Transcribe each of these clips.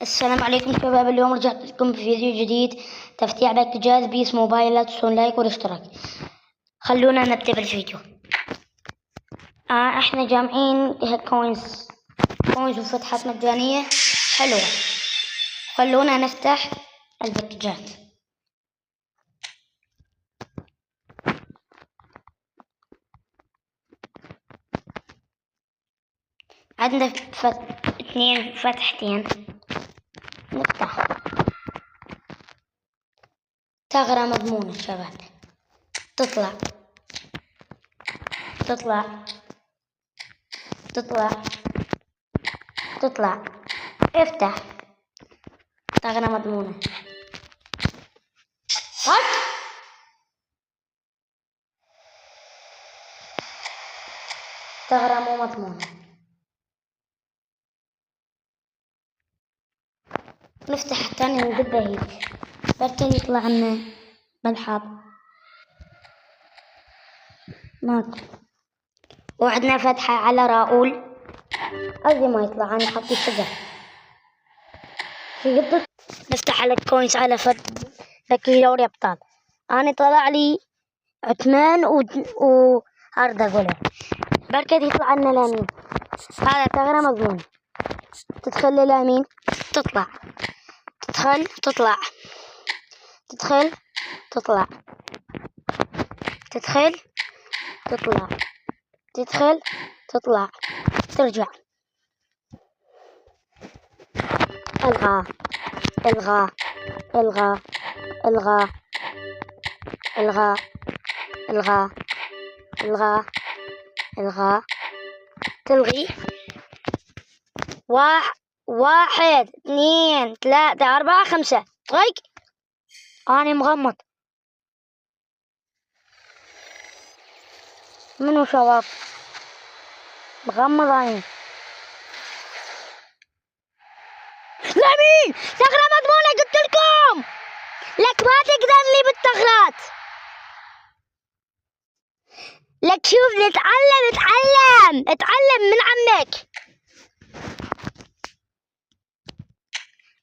السلام عليكم شباب. اليوم رجعت لكم بفيديو جديد تفتيح باك جهاز بيس موبايل. لا تنسون لايك والاشتراك. خلونا نبدأ بالفيديو. احنا جامعين كوينز وفتحات مجانية حلوة. خلونا نفتح الباكجات. عندنا اثنين فتحتين. نفتح ثغرة مضمونة شباب. تطلع افتح ثغرة مضمونة. ثغرة مو مضمونة. نفتح الثاني ندبه هيك بركن يطلع لنا ملحظ ماكو. وعندنا فتحة على راؤول. قصدي ما يطلع، أنا حاطي سجر في قطة. نفتح على الكوينز على فكي دوري أبطال. أنا طلع لي عثمان وأردا جولر. بركد يطلع لنا لامين. هذا ثغرة مضمونة. تدخل للامين تطلع، تدخل تطلع، تدخل تطلع، تدخل تطلع، تدخل تطلع، ترجع. الغاء الغاء الغاء الغاء الغاء الغاء الغاء الغاء. تلغي. واحد اثنين ثلاثة أربعة خمسة. طيق أنا مغمض. منو شباب مغمض أنا؟ لامين ثغرة مضمونة قلت لكم لك ما تقدر لي بالثغرات. لك شوف اتعلم من عمك.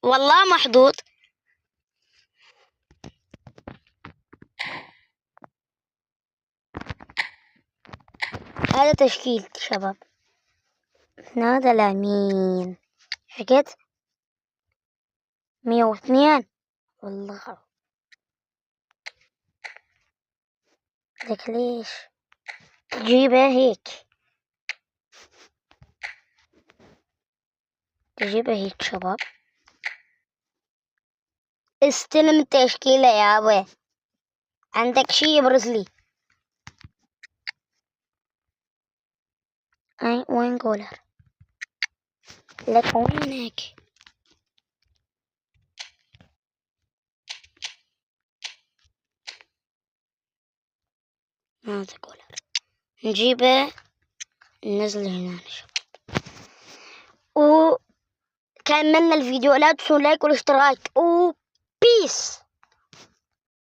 والله محظوظ. هذا تشكيل شباب. هذا لامين حكيت 102 والله. لك ليش تجيبه هيك؟ تجيبه هيك شباب. استلم التشكيلة يا ابوي. عندك شي يبرز لي؟ اي وين جولر؟ لك وينك؟ هذا جولر. نجيبه ننزله هنا شباب. وكملنا الفيديو. لا تنسوا لايك والاشتراك وبيس.